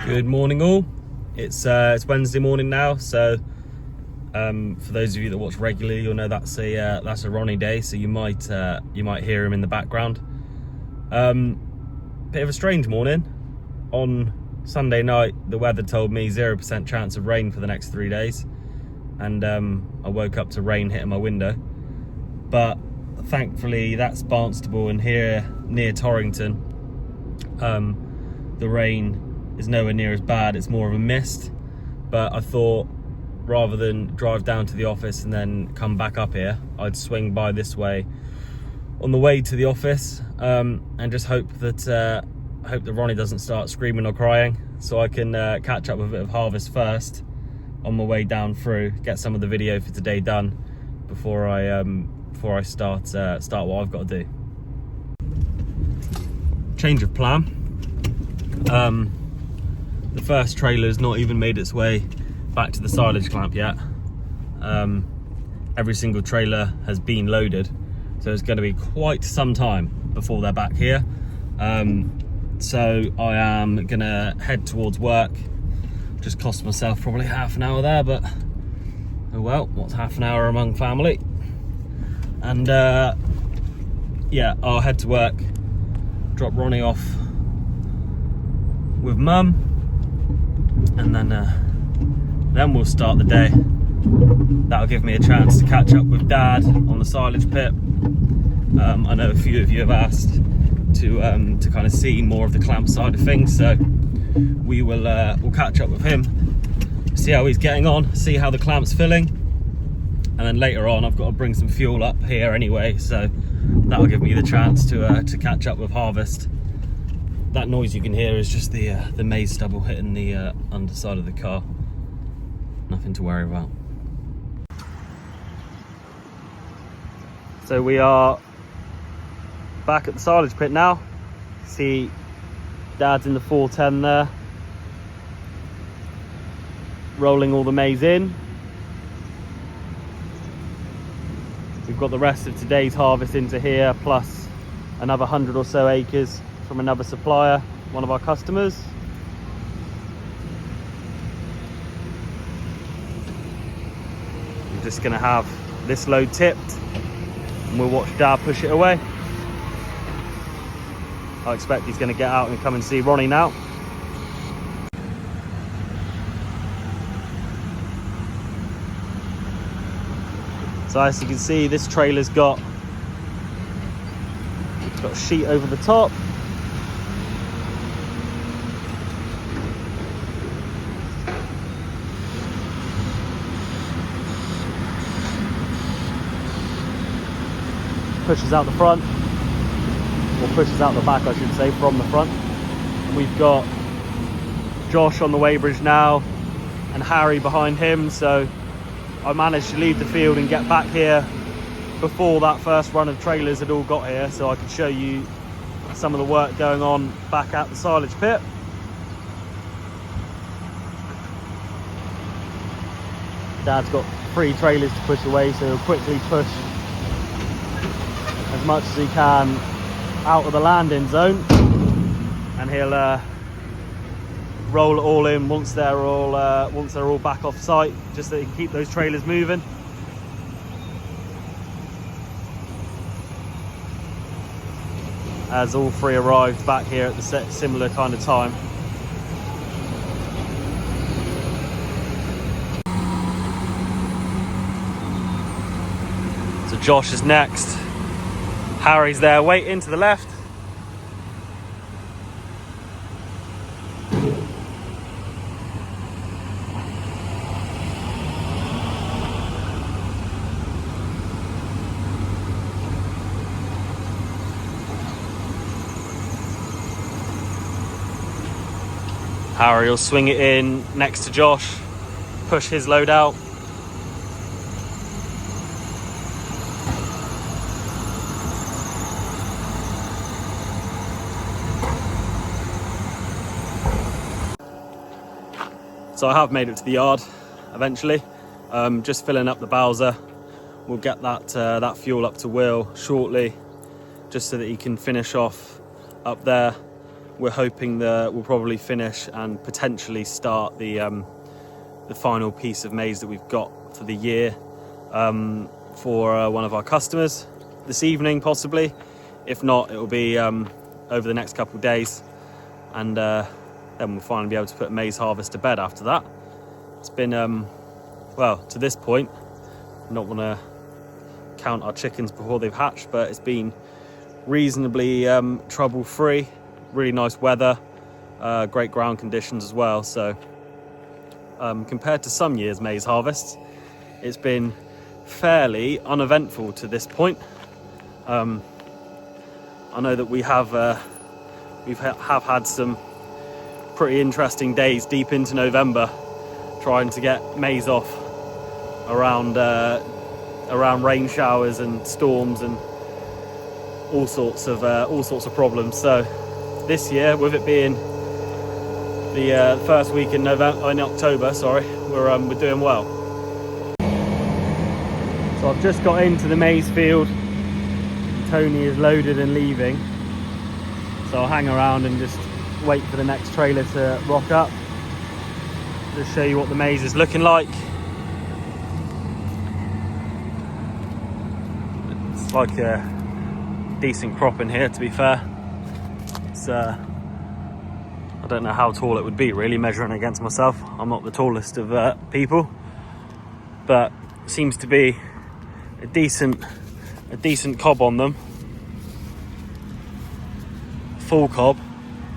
Good morning all. It's Wednesday morning now, so for those of you that watch regularly, you'll know that's a Ronnie day, so you might hear him in the background. Bit of a strange morning. On Sunday night, the weather told me 0% chance of rain for the next 3 days, and I woke up to rain hitting my window. But thankfully, that's Barnstable, and here near Torrington, the rain is nowhere near as bad. It's more of a mist. But I thought, rather than drive down to the office and then come back up here, I'd swing by this way on the way to the office, and just hope that Ronnie doesn't start screaming or crying, so I can catch up with a bit of harvest first on my way down through, get some of the video for today done before I start what I've got to do. Change of plan. The first trailer's not even made its way back to the silage clamp yet. Every single trailer has been loaded, so it's going to be quite some time before they're back here. So I am going to head towards work. Just cost myself probably half an hour there, but oh well, what's half an hour among family? And yeah, I'll head to work, drop Ronnie off with Mum, and then we'll start the day. That'll give me a chance to catch up with Dad on the silage pit. I know a few of you have asked to kind of see more of the clamp side of things, so we'll catch up with him, see how he's getting on, see how the clamp's filling, and then later on I've got to bring some fuel up here anyway, so that'll give me the chance to catch up with harvest. That noise you can hear is just the maize stubble hitting the underside of the car. Nothing to worry about. So we are back at the silage pit now. See, Dad's in the 410 there, rolling all the maize in. We've got the rest of today's harvest into here, plus another 100 or so acres from another supplier, one of our customers. We're just going to have this load tipped, and we'll watch Dad push it away. I expect he's going to get out and come and see Ronnie now. So as you can see, this trailer's got a sheet over the top. Pushes out the front, or pushes out the back I should say, from the front. We've got Josh on the weighbridge now and Harry behind him, so I managed to leave the field and get back here before that first run of trailers had all got here, so I could show you some of the work going on back at the silage pit. Dad's got 3 trailers to push away, so he'll quickly push as much as he can out of the landing zone, and he'll roll it all in once they're all back off site, just so he can keep those trailers moving. As all 3 arrived back here at the similar kind of time. So Josh is next. Harry's there waiting to the left. Harry will swing it in next to Josh, push his load out. So I have made it to the yard eventually, just filling up the Bowser. We'll get that fuel up to Will shortly, just so that he can finish off up there we're hoping that we'll probably finish and potentially start the final piece of maize that we've got for the year for one of our customers this evening, possibly. If not, it will be over the next couple of days, and then we'll finally be able to put maize harvest to bed after that. It's been, well, to this point, not want to count our chickens before they've hatched, but it's been reasonably trouble-free, really nice weather, great ground conditions as well. So compared to some years' maize harvests, it's been fairly uneventful to this point. I know that we have had some pretty interesting days deep into November trying to get maize off around rain showers and storms and all sorts of problems. So this year, with it being the first week in October, we're doing well. So I've just got into the maize field. Tony is loaded and leaving, so I'll hang around and just wait for the next trailer to rock up. Just show you what the maize is looking like. It's like a decent crop in here, to be fair. It's I don't know how tall it would be really, measuring against myself. I'm not the tallest of people, but seems to be a decent cob on them, full cob,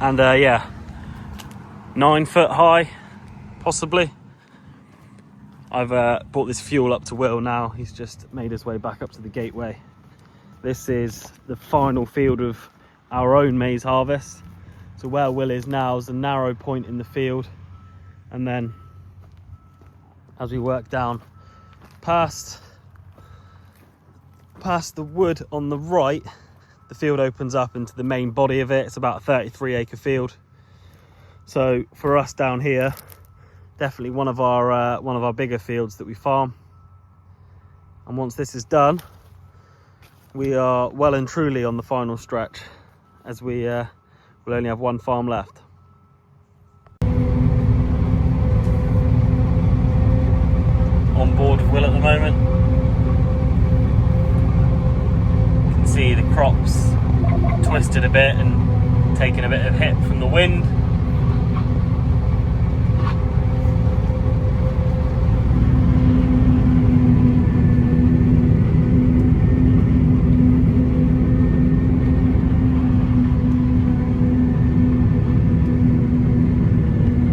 and yeah, 9 foot high possibly. I've brought this fuel up to Will now. He's just made his way back up to the gateway. This is the final field of our own maize harvest. So where Will is now is a narrow point in the field, and then as we work down past the wood on the right, the field opens up into the main body of it. It's about a 33 acre field. So for us down here, definitely one of our bigger fields that we farm. And once this is done, we are well and truly on the final stretch, as we will only have one farm left. On board with Will at the moment. You can see the crops twisted a bit and taking a bit of hit from the wind.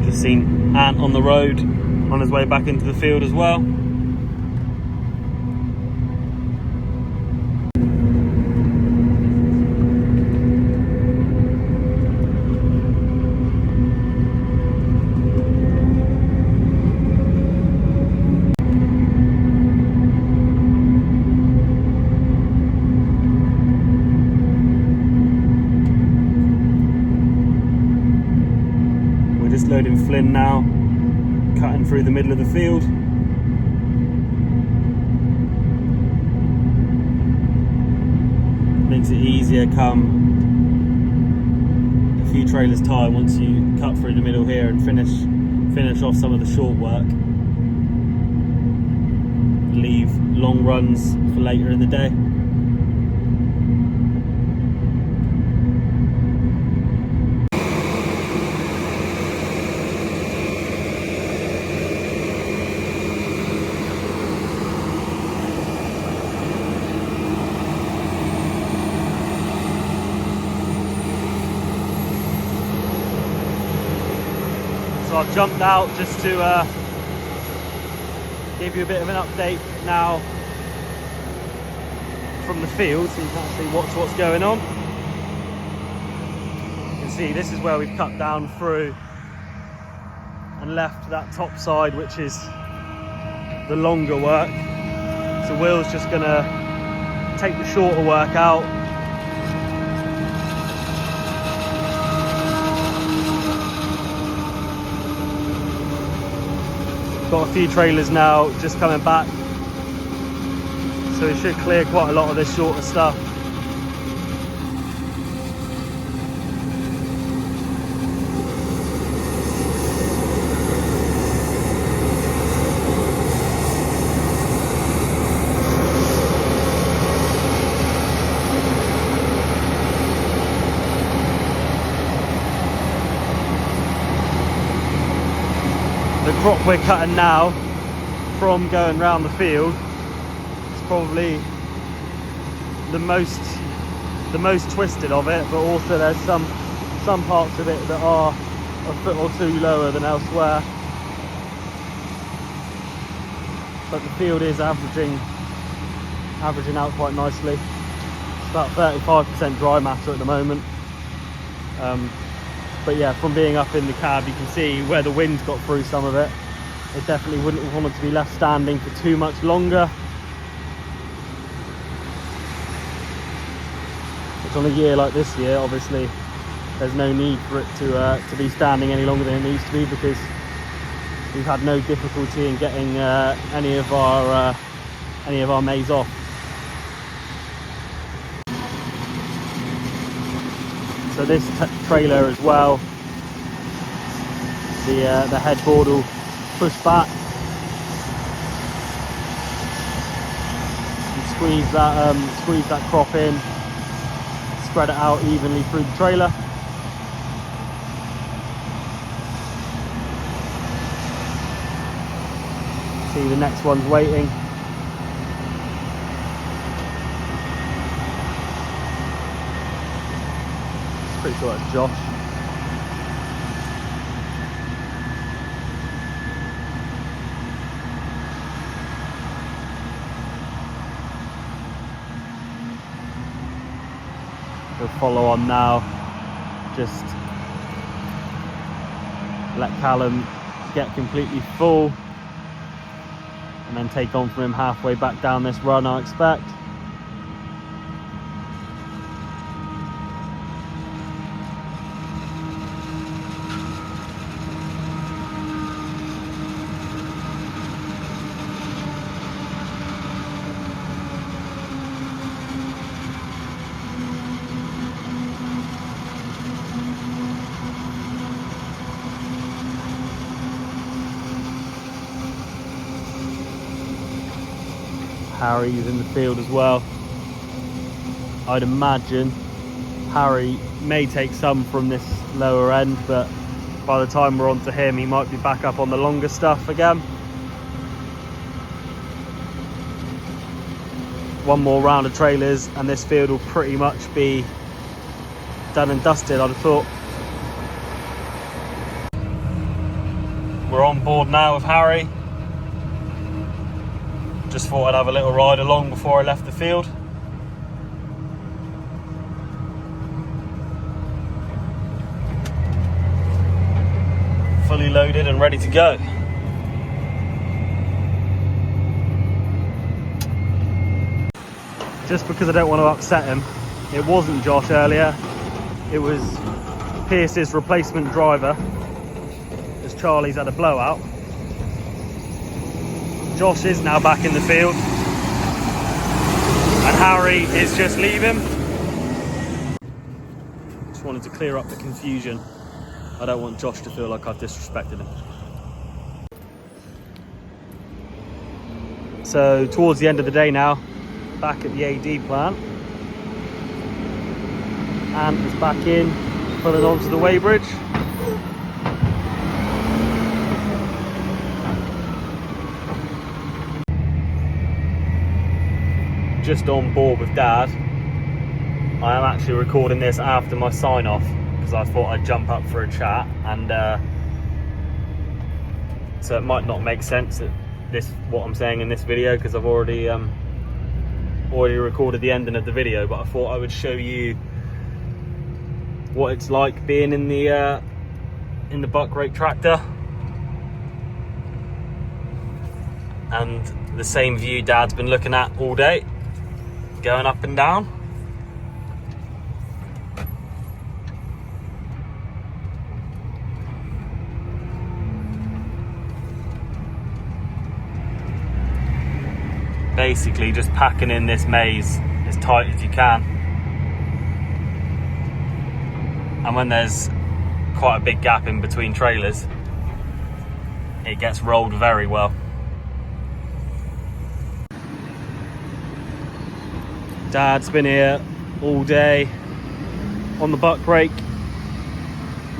Just seen Ant on the road on his way back into the field as well. Just loading Flynn now, cutting through the middle of the field. Makes it easier come a few trailers time once you cut through the middle here and finish off some of the short work. Leave long runs for later in the day. So I've jumped out just to give you a bit of an update now from the field, so you can actually watch what's going on. You can see this is where we've cut down through and left that top side, which is the longer work. So Will's just gonna take the shorter work out. Got a few trailers now just coming back, so it should clear quite a lot of this shorter stuff. crop we're cutting now, from going round the field, it's probably the most twisted of it, but also there's some parts of it that are a foot or two lower than elsewhere. But the field is averaging out quite nicely. It's about 35% dry matter at the moment. But yeah, from being up in the cab, you can see where the wind's got through some of it. It definitely wouldn't have wanted to be left standing for too much longer. Which on a year like this year, obviously, there's no need for it to be standing any longer than it needs to be, because we've had no difficulty in getting any of our maize off. So this trailer as well, the headboard will push back and squeeze that crop in, spread it out evenly through the trailer. See, the next one's waiting. Pretty sure that's Josh. We'll follow on now. Just let Callum get completely full and then take on from him halfway back down this run, I expect. Harry's in the field as well. I'd imagine Harry may take some from this lower end, but by the time we're on to him, he might be back up on the longer stuff again. One more round of trailers and this field will pretty much be done and dusted, I'd have thought. We're on board now with Harry. Just thought I'd have a little ride along before I left the field. Fully loaded and ready to go. Just because I don't want to upset him, it wasn't Josh earlier, it was Pierce's replacement driver, as Charlie's had a blowout. Josh is now back in the field and Harry is just leaving. Just wanted to clear up the confusion. I don't want Josh to feel like I've disrespected him. So towards the end of the day now, back at the AD plant. Ant is back in, pulling onto the weighbridge. Just on board with Dad. I am actually recording this after my sign off because I thought I'd jump up for a chat, and so it might not make sense that what I'm saying in this video, because I've already recorded the ending of the video, but I thought I would show you what it's like being in the buck rake tractor, and the same view Dad's been looking at all day, going up and down. Basically just packing in this maize as tight as you can, and when there's quite a big gap in between trailers, it gets rolled very well. Dad's been here all day on the buck rake,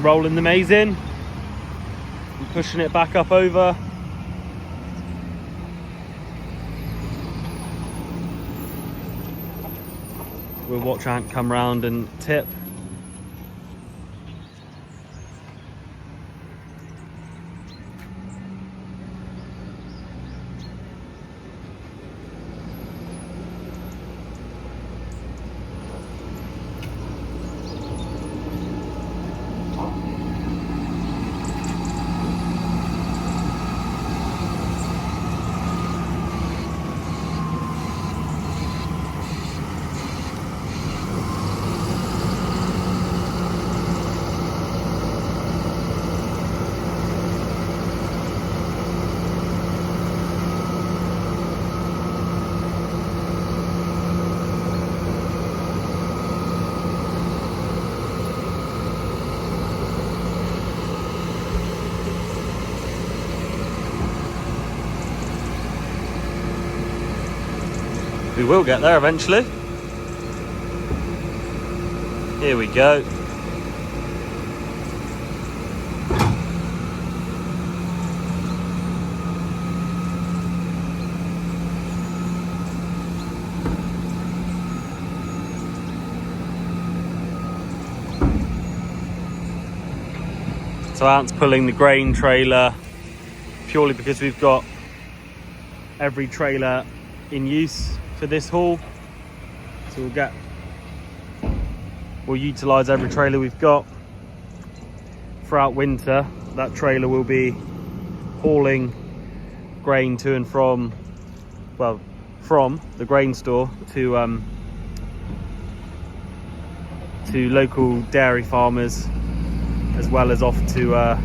rolling the maize in. I'm pushing it back up over. We'll watch Ant come round and tip. We will get there eventually. Here we go. So Ant's pulling the grain trailer purely because we've got every trailer in use for this haul. So we'll utilise every trailer we've got throughout winter. That trailer will be hauling grain to and from, well, from the grain store to local dairy farmers, as well as off to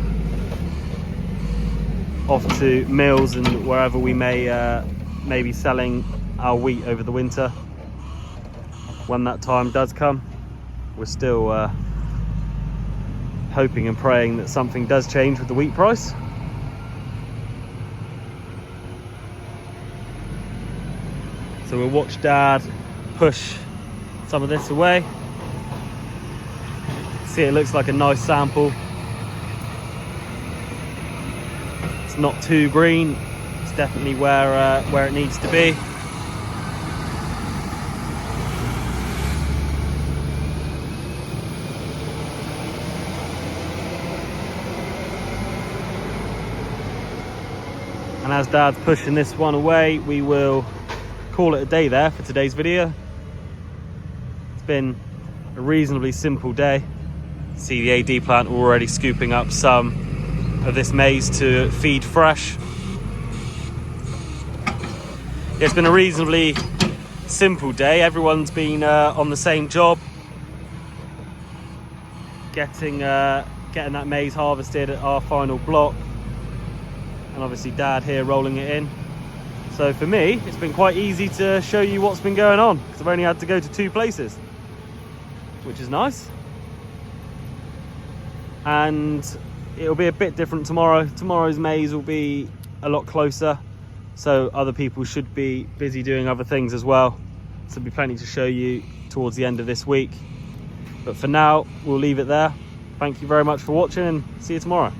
mills and wherever we may be selling our wheat over the winter. When that time does come, we're still hoping and praying that something does change with the wheat price. So we'll watch Dad push some of this away. See, it looks like a nice sample. It's not too green. It's definitely where it needs to be. And as Dad's pushing this one away, we will call it a day there for today's video. It's been a reasonably simple day. See the AD plant already scooping up some of this maize to feed fresh. It's been a reasonably simple day. Everyone's been on the same job, getting that maize harvested at our final block. And obviously Dad here rolling it in. So for me, it's been quite easy to show you what's been going on, because I've only had to go to 2 places, which is nice. And it'll be a bit different tomorrow. Tomorrow's maize will be a lot closer, so other people should be busy doing other things as well. So there'll be plenty to show you towards the end of this week. But for now, we'll leave it there. Thank you very much for watching, and see you tomorrow.